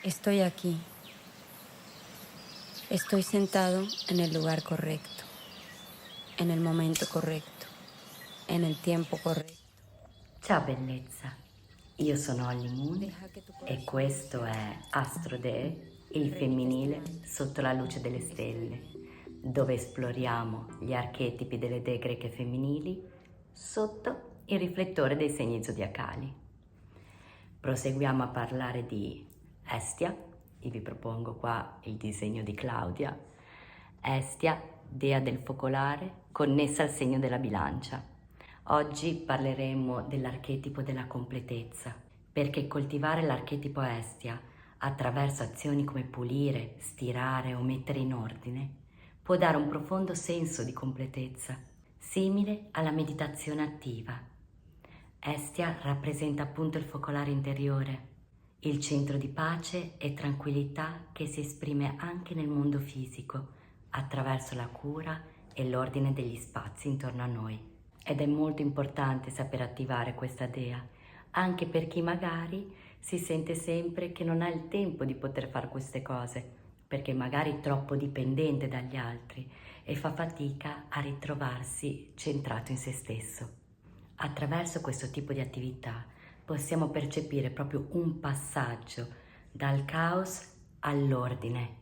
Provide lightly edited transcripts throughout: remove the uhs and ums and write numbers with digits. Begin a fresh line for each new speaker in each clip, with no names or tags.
Estoy aquí. Estoy sentado en el lugar correcto, en il momento corretto, e nel tempo corretto.
Ciao bellezza, io sono Holly Moon e questo è Astrode, il femminile sotto la luce delle stelle, dove esploriamo gli archetipi delle dee greche femminili sotto il riflettore dei segni zodiacali. Proseguiamo a parlare di Estia, e vi propongo qua il disegno di Claudia. Estia, dea del focolare, connessa al segno della bilancia. Oggi parleremo dell'archetipo della completezza, perché coltivare l'archetipo Estia attraverso azioni come pulire, stirare o mettere in ordine può dare un profondo senso di completezza, simile alla meditazione attiva. Estia rappresenta appunto il focolare interiore, il centro di pace e tranquillità che si esprime anche nel mondo fisico, attraverso la cura e l'ordine degli spazi intorno a noi. Ed è molto importante saper attivare questa dea, anche per chi magari si sente sempre che non ha il tempo di poter fare queste cose, perché magari è troppo dipendente dagli altri e fa fatica a ritrovarsi centrato in se stesso. Attraverso questo tipo di attività possiamo percepire proprio un passaggio dal caos all'ordine,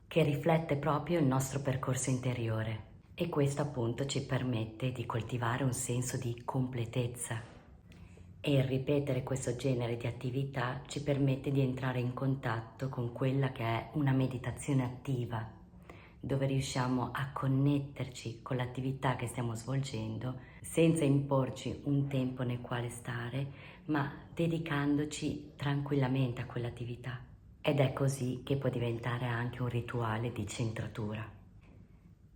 che riflette proprio il nostro percorso interiore. E questo appunto ci permette di coltivare un senso di completezza. E il ripetere questo genere di attività ci permette di entrare in contatto con quella che è una meditazione attiva, dove riusciamo a connetterci con l'attività che stiamo svolgendo senza imporci un tempo nel quale stare, ma dedicandoci tranquillamente a quell'attività. Ed è così che può diventare anche un rituale di centratura.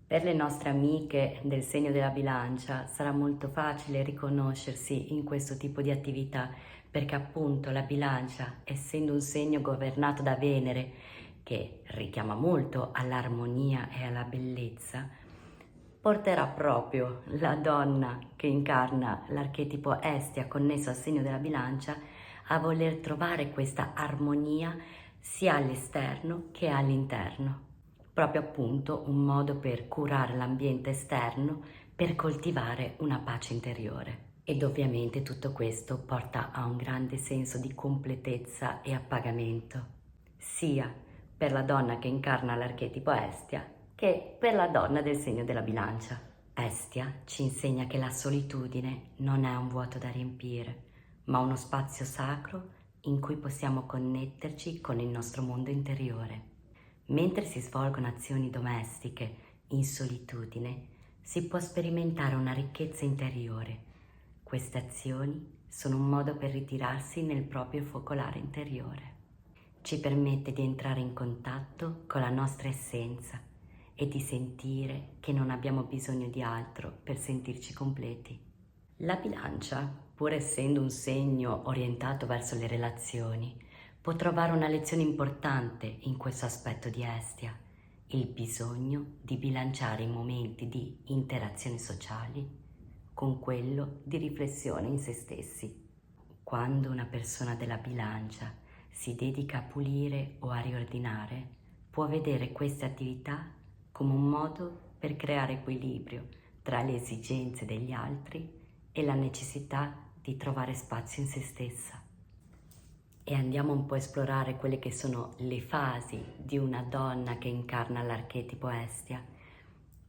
Per le nostre amiche del segno della bilancia sarà molto facile riconoscersi in questo tipo di attività, perché appunto la bilancia, essendo un segno governato da Venere, che richiama molto all'armonia e alla bellezza, porterà proprio la donna che incarna l'archetipo Estia connesso al segno della bilancia a voler trovare questa armonia sia all'esterno che all'interno. Proprio appunto un modo per curare l'ambiente esterno, per coltivare una pace interiore. Ed ovviamente tutto questo porta a un grande senso di completezza e appagamento, sia per la donna che incarna l'archetipo Estia che per la donna del segno della bilancia. Estia ci insegna che la solitudine non è un vuoto da riempire, ma uno spazio sacro in cui possiamo connetterci con il nostro mondo interiore. Mentre si svolgono azioni domestiche in solitudine, si può sperimentare una ricchezza interiore. Queste azioni sono un modo per ritirarsi nel proprio focolare interiore. Ci permette di entrare in contatto con la nostra essenza e di sentire che non abbiamo bisogno di altro per sentirci completi. La bilancia, pur essendo un segno orientato verso le relazioni, può trovare una lezione importante in questo aspetto di Estia, il bisogno di bilanciare i momenti di interazioni sociali con quello di riflessione in se stessi. Quando una persona della bilancia si dedica a pulire o a riordinare, può vedere queste attività come un modo per creare equilibrio tra le esigenze degli altri e la necessità di trovare spazio in se stessa. E andiamo un po' a esplorare quelle che sono le fasi di una donna che incarna l'archetipo Estia.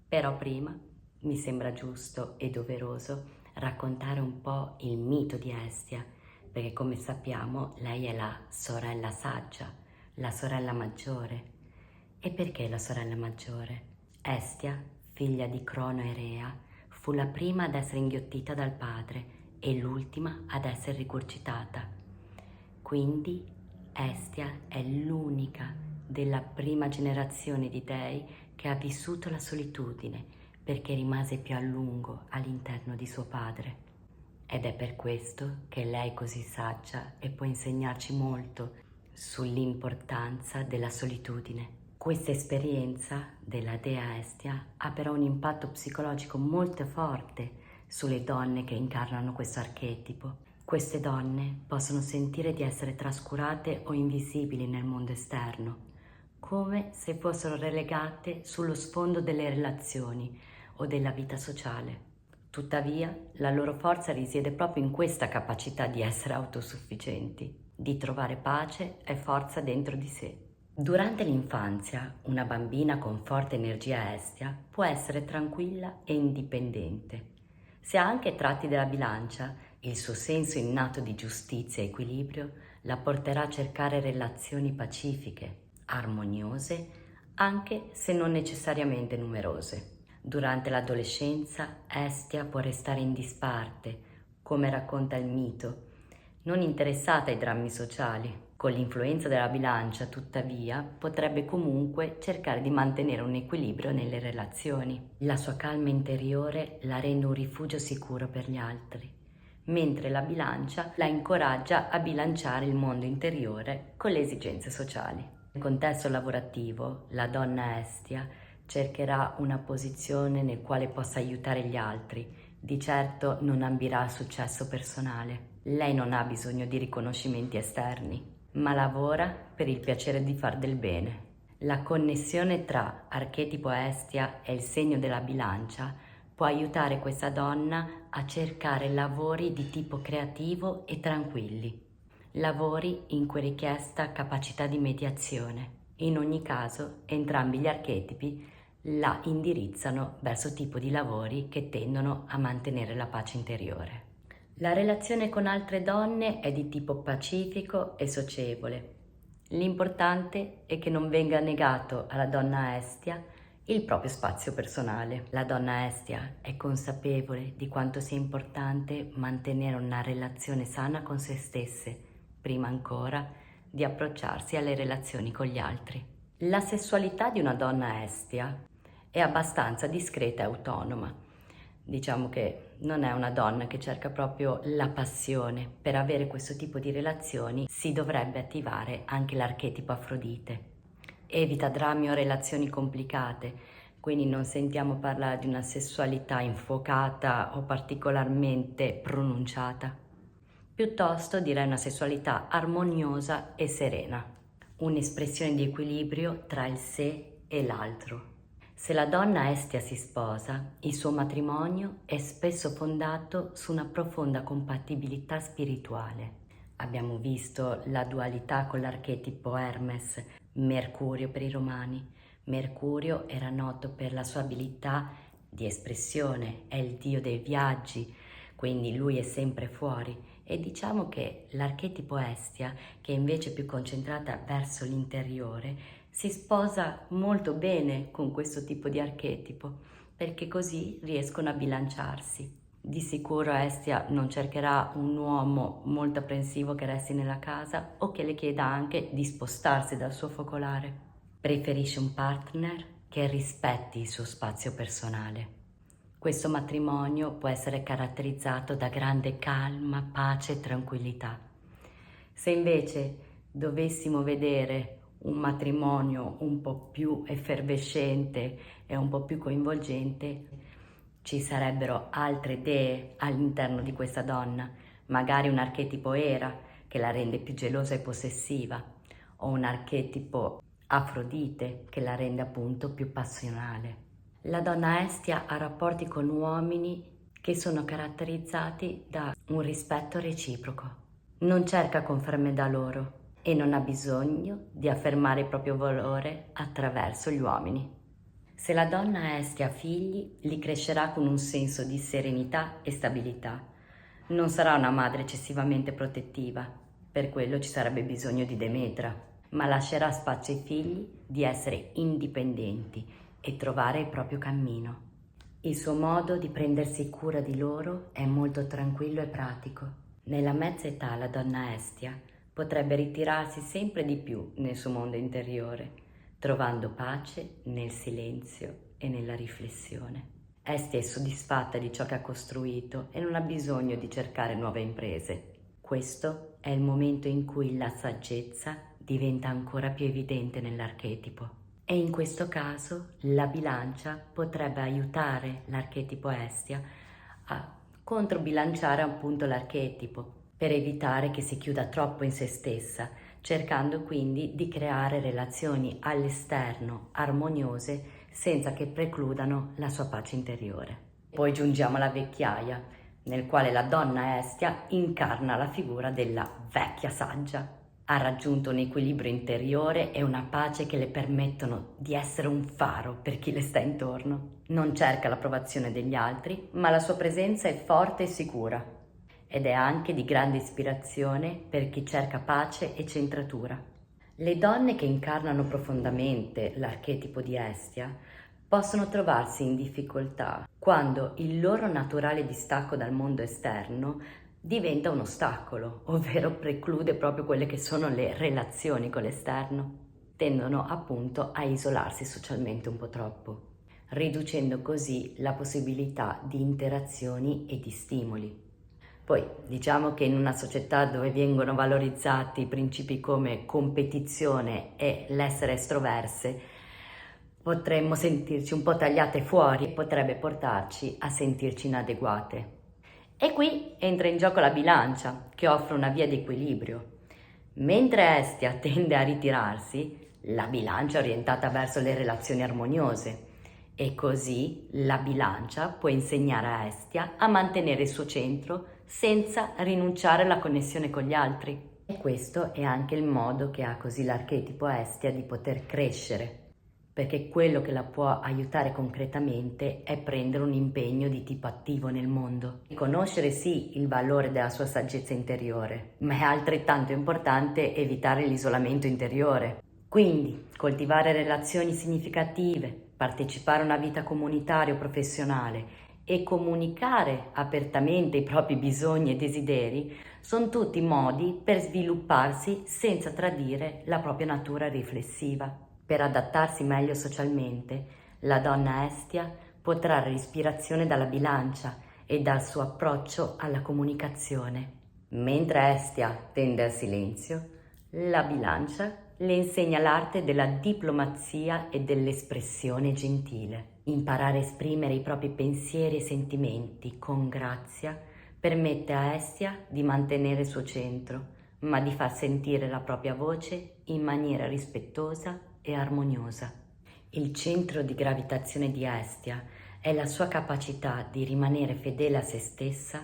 Però prima mi sembra giusto e doveroso raccontare un po' il mito di Estia, perché come sappiamo lei è la sorella saggia, la sorella maggiore. E perché la sorella maggiore? Estia, figlia di Crono e Rea, fu la prima ad essere inghiottita dal padre e l'ultima ad essere rigurgitata. Quindi Estia è l'unica della prima generazione di dei che ha vissuto la solitudine, perché rimase più a lungo all'interno di suo padre. Ed è per questo che lei è così saggia e può insegnarci molto sull'importanza della solitudine. Questa esperienza della dea Estia ha però un impatto psicologico molto forte sulle donne che incarnano questo archetipo, Queste donne possono sentire di essere trascurate o invisibili nel mondo esterno, come se fossero relegate sullo sfondo delle relazioni o della vita sociale. Tuttavia, la loro forza risiede proprio in questa capacità di essere autosufficienti, di trovare pace e forza dentro di sé. Durante l'infanzia, una bambina con forte energia estia può essere tranquilla e indipendente. Se ha anche tratti della bilancia, il suo senso innato di giustizia e equilibrio la porterà a cercare relazioni pacifiche, armoniose, anche se non necessariamente numerose. Durante l'adolescenza, Estia può restare in disparte, come racconta il mito, non interessata ai drammi sociali. Con l'influenza della bilancia, tuttavia, potrebbe comunque cercare di mantenere un equilibrio nelle relazioni. La sua calma interiore la rende un rifugio sicuro per gli altri, mentre la bilancia la incoraggia a bilanciare il mondo interiore con le esigenze sociali. Nel contesto lavorativo, la donna Estia cercherà una posizione nel quale possa aiutare gli altri. Di certo non ambirà al successo personale. Lei non ha bisogno di riconoscimenti esterni, ma lavora per il piacere di far del bene. La connessione tra archetipo Estia e il segno della bilancia può aiutare questa donna a cercare lavori di tipo creativo e tranquilli, lavori in cui è richiesta capacità di mediazione. In ogni caso, entrambi gli archetipi la indirizzano verso tipo di lavori che tendono a mantenere la pace interiore. La relazione con altre donne è di tipo pacifico e socievole. L'importante è che non venga negato alla donna Estia il proprio spazio personale. La donna Estia è consapevole di quanto sia importante mantenere una relazione sana con se stesse, prima ancora di approcciarsi alle relazioni con gli altri. La sessualità di una donna Estia è abbastanza discreta e autonoma. Diciamo che non è una donna che cerca proprio la passione. Per avere questo tipo di relazioni si dovrebbe attivare anche l'archetipo Afrodite. Evita drammi o relazioni complicate, quindi non sentiamo parlare di una sessualità infuocata o particolarmente pronunciata. Piuttosto direi una sessualità armoniosa e serena, un'espressione di equilibrio tra il sé e l'altro. Se la donna Estia si sposa, il suo matrimonio è spesso fondato su una profonda compatibilità spirituale. Abbiamo visto la dualità con l'archetipo Hermes, Mercurio per i romani. Mercurio era noto per la sua abilità di espressione, è il dio dei viaggi, quindi lui è sempre fuori. E diciamo che l'archetipo Estia, che è invece più concentrata verso l'interiore, si sposa molto bene con questo tipo di archetipo, perché così riescono a bilanciarsi. Di sicuro Estia non cercherà un uomo molto apprensivo che resti nella casa o che le chieda anche di spostarsi dal suo focolare. Preferisce un partner che rispetti il suo spazio personale. Questo matrimonio può essere caratterizzato da grande calma, pace e tranquillità. Se invece dovessimo vedere un matrimonio un po' più effervescente e un po' più coinvolgente, ci sarebbero altre dee all'interno di questa donna, magari un archetipo Era che la rende più gelosa e possessiva, o un archetipo Afrodite che la rende appunto più passionale. La donna Estia ha rapporti con uomini che sono caratterizzati da un rispetto reciproco. Non cerca conferme da loro e non ha bisogno di affermare il proprio valore attraverso gli uomini. Se la donna Estia ha figli, li crescerà con un senso di serenità e stabilità. Non sarà una madre eccessivamente protettiva, per quello ci sarebbe bisogno di Demetra, ma lascerà spazio ai figli di essere indipendenti e trovare il proprio cammino. Il suo modo di prendersi cura di loro è molto tranquillo e pratico. Nella mezza età la donna Estia potrebbe ritirarsi sempre di più nel suo mondo interiore, trovando pace nel silenzio e nella riflessione. Estia è soddisfatta di ciò che ha costruito e non ha bisogno di cercare nuove imprese. Questo è il momento in cui la saggezza diventa ancora più evidente nell'archetipo. E in questo caso la bilancia potrebbe aiutare l'archetipo Estia a controbilanciare appunto l'archetipo, per evitare che si chiuda troppo in se stessa, cercando quindi di creare relazioni all'esterno armoniose senza che precludano la sua pace interiore. Poi giungiamo alla vecchiaia, nel quale la donna Estia incarna la figura della vecchia saggia. Ha raggiunto un equilibrio interiore e una pace che le permettono di essere un faro per chi le sta intorno. Non cerca l'approvazione degli altri, ma la sua presenza è forte e sicura. Ed è anche di grande ispirazione per chi cerca pace e centratura. Le donne che incarnano profondamente l'archetipo di Estia possono trovarsi in difficoltà quando il loro naturale distacco dal mondo esterno diventa un ostacolo, ovvero preclude proprio quelle che sono le relazioni con l'esterno. Tendono appunto a isolarsi socialmente un po' troppo, riducendo così la possibilità di interazioni e di stimoli. Poi diciamo che in una società dove vengono valorizzati principi come competizione e l'essere estroverse, potremmo sentirci un po' tagliate fuori e potrebbe portarci a sentirci inadeguate. E qui entra in gioco la bilancia, che offre una via di equilibrio. Mentre Estia tende a ritirarsi, la bilancia è orientata verso le relazioni armoniose. E così la bilancia può insegnare a Estia a mantenere il suo centro senza rinunciare alla connessione con gli altri. E questo è anche il modo che ha così l'archetipo Estia di poter crescere, perché quello che la può aiutare concretamente è prendere un impegno di tipo attivo nel mondo. Conoscere sì il valore della sua saggezza interiore, ma è altrettanto importante evitare l'isolamento interiore. Quindi coltivare relazioni significative, partecipare a una vita comunitaria o professionale e comunicare apertamente i propri bisogni e desideri sono tutti modi per svilupparsi senza tradire la propria natura riflessiva. Per adattarsi meglio socialmente, la donna Estia può trarre ispirazione dalla bilancia e dal suo approccio alla comunicazione. Mentre Estia tende al silenzio, la bilancia le insegna l'arte della diplomazia e dell'espressione gentile. Imparare a esprimere i propri pensieri e sentimenti con grazia permette a Estia di mantenere il suo centro, ma di far sentire la propria voce in maniera rispettosa e armoniosa. Il centro di gravitazione di Estia è la sua capacità di rimanere fedele a se stessa,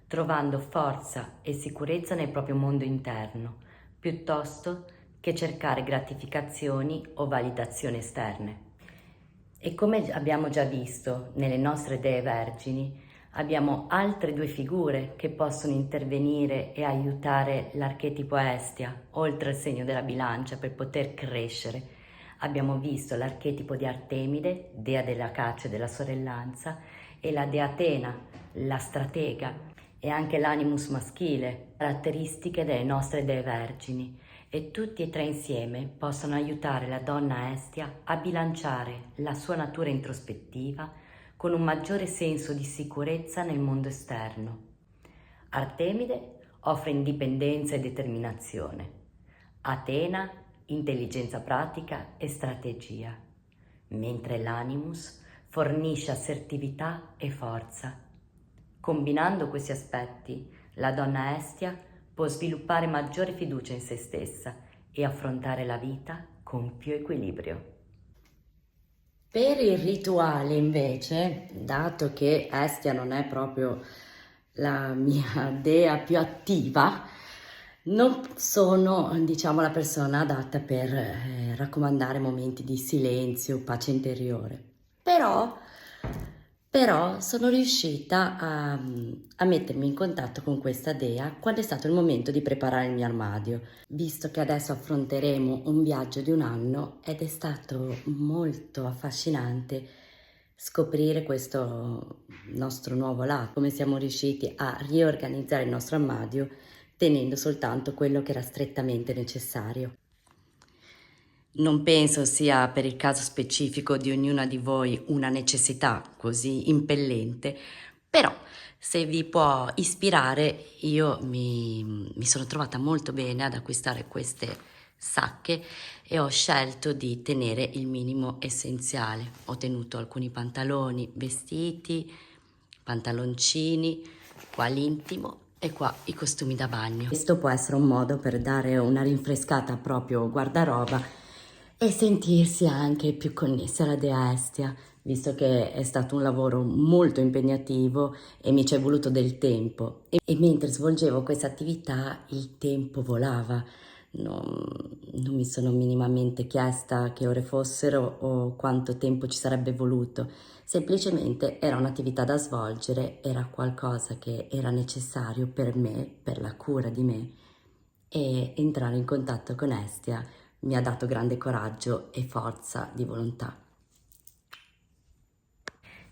trovando forza e sicurezza nel proprio mondo interno, piuttosto che cercare gratificazioni o validazioni esterne. E come abbiamo già visto nelle nostre dee vergini, abbiamo altre due figure che possono intervenire e aiutare l'archetipo Estia, oltre al segno della bilancia, per poter crescere. Abbiamo visto l'archetipo di Artemide, dea della caccia e della sorellanza, e la dea Atena, la stratega, e anche l'animus maschile, caratteristiche delle nostre dee vergini. E tutti e tre insieme possono aiutare la donna Estia a bilanciare la sua natura introspettiva con un maggiore senso di sicurezza nel mondo esterno. Artemide offre indipendenza e determinazione. Atena, intelligenza pratica e strategia, mentre l'animus fornisce assertività e forza. Combinando questi aspetti, la donna Estia può sviluppare maggiore fiducia in se stessa e affrontare la vita con più equilibrio.
Per il rituale invece, dato che Estia non è proprio la mia dea più attiva, non sono, diciamo, la persona adatta per raccomandare momenti di silenzio, pace interiore. Però sono riuscita a mettermi in contatto con questa dea quando è stato il momento di preparare il mio armadio, visto che adesso affronteremo un viaggio di un anno ed è stato molto affascinante scoprire questo nostro nuovo lato, come siamo riusciti a riorganizzare il nostro armadio tenendo soltanto quello che era strettamente necessario. Non penso sia per il caso specifico di ognuna di voi una necessità così impellente, però se vi può ispirare, io mi sono trovata molto bene ad acquistare queste sacche e ho scelto di tenere il minimo essenziale. Ho tenuto alcuni pantaloni, vestiti, pantaloncini, qua l'intimo E qua i costumi da bagno. Questo può essere un modo per dare una rinfrescata al proprio guardaroba e sentirsi anche più connessi alla dea Estia, visto che è stato un lavoro molto impegnativo e mi ci è voluto del tempo. E mentre svolgevo questa attività il tempo volava. Non mi sono minimamente chiesta che ore fossero o quanto tempo ci sarebbe voluto. Semplicemente era un'attività da svolgere, era qualcosa che era necessario per me, per la cura di me, e entrare in contatto con Estia mi ha dato grande coraggio e forza di volontà.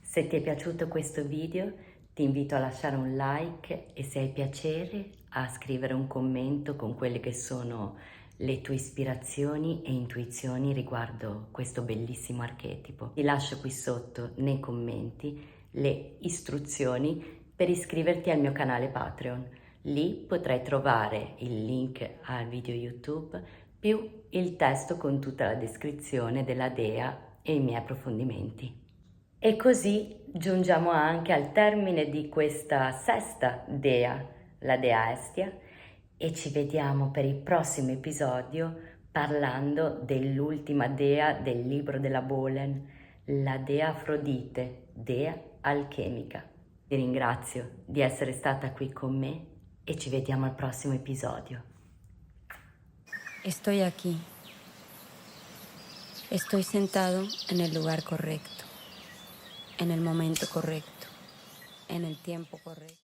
Se ti è piaciuto questo video, ti invito a lasciare un like e se hai piacere a scrivere un commento con quelle che sono le tue ispirazioni e intuizioni riguardo questo bellissimo archetipo. Ti lascio qui sotto nei commenti le istruzioni per iscriverti al mio canale Patreon. Lì potrai trovare il link al video YouTube più il testo con tutta la descrizione della dea e i miei approfondimenti. E così giungiamo anche al termine di questa sesta dea, la dea Estia, e ci vediamo per il prossimo episodio parlando dell'ultima dea del libro della Bolen, la dea Afrodite, dea alchemica. Ti ringrazio di essere stata qui con me e ci vediamo al prossimo episodio.
Estoy aquí. Estoy sentado en el lugar correcto, en el momento correcto, en el tiempo correcto.